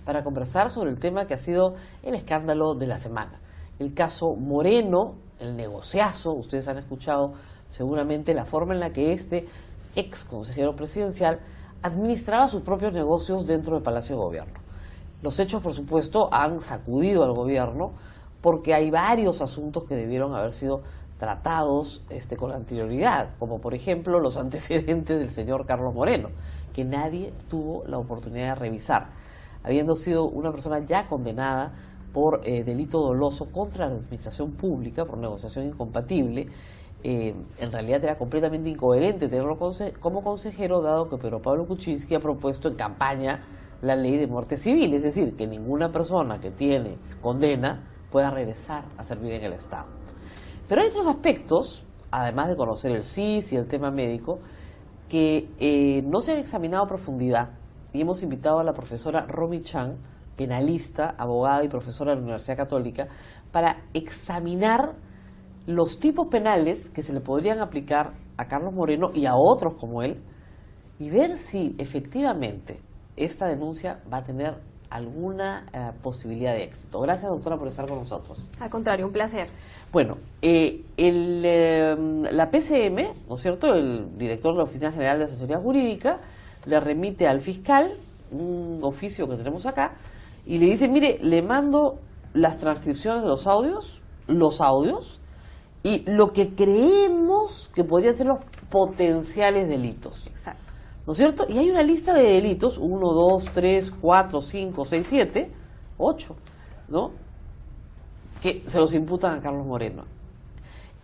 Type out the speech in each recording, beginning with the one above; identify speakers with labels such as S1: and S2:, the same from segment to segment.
S1: para conversar sobre el tema que ha sido el escándalo de la semana. El caso Moreno, el negociazo. Ustedes han escuchado seguramente la forma en la que este ex consejero presidencial administraba sus propios negocios dentro del Palacio de Gobierno. Los hechos, por supuesto, han sacudido al gobierno porque hay varios asuntos que debieron haber sido tratados con anterioridad, como por ejemplo los antecedentes del señor Carlos Moreno, que nadie tuvo la oportunidad de revisar, habiendo sido una persona ya condenada por delito doloso contra la administración pública, por negociación incompatible. En realidad era completamente incoherente tenerlo como consejero, dado que Pedro Pablo Kuczynski ha propuesto en campaña la ley de muerte civil, es decir, que ninguna persona que tiene condena pueda regresar a servir en el Estado. Pero hay otros aspectos, además de conocer el CIS y el tema médico, que no se han examinado a profundidad, y hemos invitado a la profesora Romy Chan, penalista, abogada y profesora de la Universidad Católica, para examinar los tipos penales que se le podrían aplicar a Carlos Moreno y a otros como él, y ver si efectivamente esta denuncia va a tener alguna posibilidad de éxito. Gracias, doctora, por estar con nosotros.
S2: Al contrario, un placer.
S1: Bueno, la PCM, ¿no es cierto?, el director de la Oficina General de Asesoría Jurídica, le remite al fiscal un oficio que tenemos acá y le dice, mire, le mando las transcripciones de los audios y lo que creemos que podrían ser los potenciales delitos.
S2: Exacto.
S1: ¿No es cierto? Y hay una lista de delitos, 1, 2, 3, 4, 5, 6, 7, 8, ¿no?, que se los imputan a Carlos Moreno.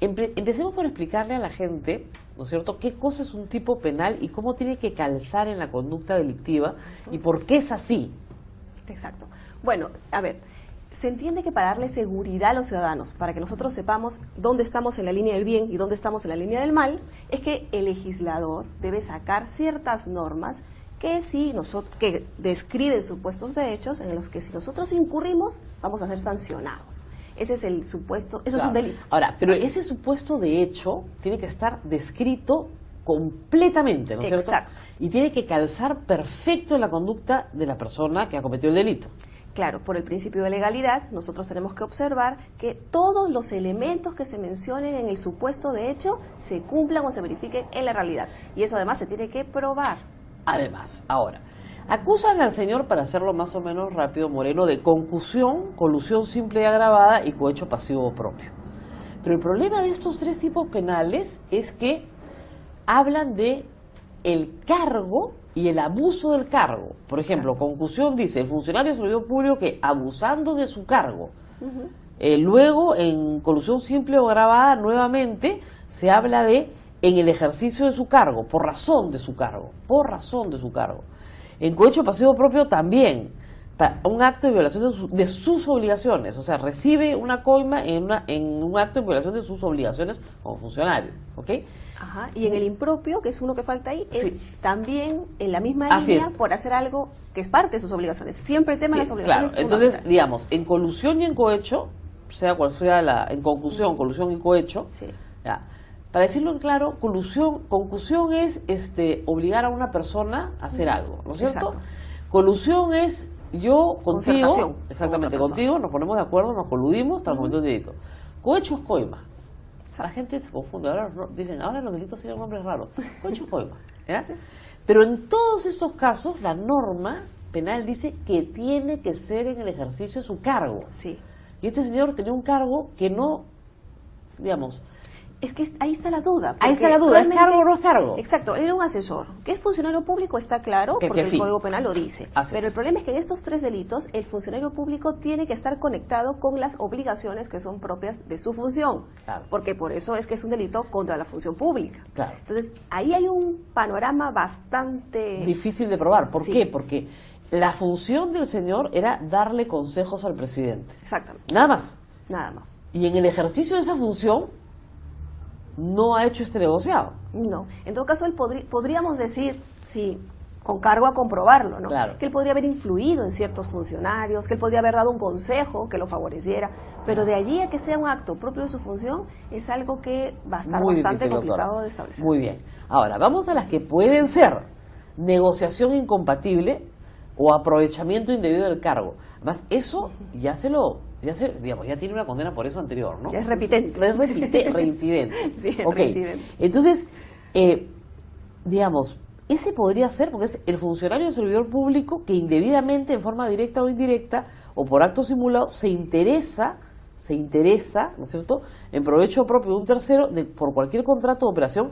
S1: Empecemos por explicarle a la gente, ¿no es cierto?, qué cosa es un tipo penal y cómo tiene que calzar en la conducta delictiva y por qué es así.
S2: Exacto. Bueno, a ver, se entiende que para darle seguridad a los ciudadanos, para que nosotros sepamos dónde estamos en la línea del bien y dónde estamos en la línea del mal, es que el legislador debe sacar ciertas normas que describen supuestos de hechos en los que si nosotros incurrimos vamos a ser sancionados. Ese es el supuesto, eso claro. Es un delito.
S1: Ahora, pero ese supuesto de hecho tiene que estar descrito completamente, ¿no es cierto?
S2: Exacto.
S1: Y tiene que calzar perfecto en la conducta de la persona que ha cometido el delito.
S2: Claro, por el principio de legalidad, nosotros tenemos que observar que todos los elementos que se mencionen en el supuesto de hecho se cumplan o se verifiquen en la realidad. Y eso además se tiene que probar.
S1: Además, ahora, acusan al señor, para hacerlo más o menos rápido, Moreno, de concusión, colusión simple y agravada y cohecho pasivo propio. Pero el problema de estos tres tipos penales es que hablan de el cargo y el abuso del cargo. Por ejemplo, concusión dice, el funcionario servidor público que abusando de su cargo. Luego, en colusión simple o agravada, nuevamente, se habla de en el ejercicio de su cargo, por razón de su cargo. En cohecho pasivo propio también, un acto de violación de sus obligaciones, o sea, recibe una coima en un acto de violación de sus obligaciones como funcionario, ¿ok?
S2: Ajá, y en el impropio, que es uno que falta ahí, es
S1: sí.
S2: También en la misma línea por hacer algo que es parte de sus obligaciones. Siempre el tema de las obligaciones.
S1: Claro, entonces, digamos, en colusión y en cohecho, sea cual sea en concusión, colusión y cohecho,
S2: sí.
S1: Ya, para decirlo claro, concusión es obligar a una persona a hacer algo, ¿no es cierto?
S2: Exacto.
S1: Colusión es yo contigo,
S2: exactamente,
S1: contigo, nos ponemos de acuerdo, nos coludimos para cometer un delito. Cohecho es coima. O sea, la gente se confunde, dicen, ahora los delitos tienen nombres raros. Cohecho es coima. ¿Ya? Pero en todos estos casos, la norma penal dice que tiene que ser en el ejercicio de su cargo.
S2: Sí.
S1: Y este señor tenía un cargo que no, digamos...
S2: Es que ahí está la duda.
S1: Ahí está la duda, ¿es cargo o no es cargo?
S2: Exacto, era un asesor. Que es funcionario público está claro, porque el Código Penal lo dice. Pero el problema es que en estos tres delitos, el funcionario público tiene que estar conectado con las obligaciones que son propias de su función.
S1: Claro.
S2: Porque por eso es que es un delito contra la función pública.
S1: Claro.
S2: Entonces, ahí hay un panorama bastante...
S1: difícil de probar. ¿Por qué? Porque la función del señor era darle consejos al presidente.
S2: Exactamente.
S1: Nada más.
S2: Nada más.
S1: Y en el ejercicio de esa función... no ha hecho este negociado.
S2: No. En todo caso, podríamos decir, sí, con cargo a comprobarlo, ¿no?
S1: Claro.
S2: Que él podría haber influido en ciertos funcionarios, que él podría haber dado un consejo que lo favoreciera, pero de allí a que sea un acto propio de su función es algo que va a estar bastante complicado de establecer.
S1: Muy bien. Ahora, vamos a las que pueden ser negociación incompatible, o aprovechamiento indebido del cargo. Además, eso digamos, ya tiene una condena por eso anterior, ¿no?
S2: Ya es repitente.
S1: Reincidente.
S2: Sí, es
S1: Ok.
S2: reincidente.
S1: Entonces, digamos, ese podría ser, porque es el funcionario o servidor público que indebidamente, en forma directa o indirecta, o por acto simulado, se interesa, ¿no es cierto?, en provecho propio de un tercero por cualquier contrato o operación.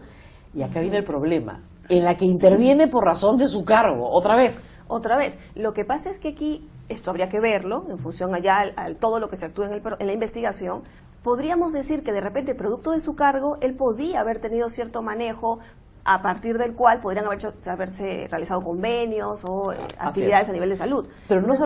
S1: Y acá viene el problema, en la que interviene por razón de su cargo, otra vez.
S2: Otra vez, lo que pasa es que aquí, esto habría que verlo, en función allá al todo lo que se actúa en la investigación, podríamos decir que de repente, producto de su cargo, él podía haber tenido cierto manejo a partir del cual podrían haberse realizado convenios o actividades a nivel de salud.
S1: Pero no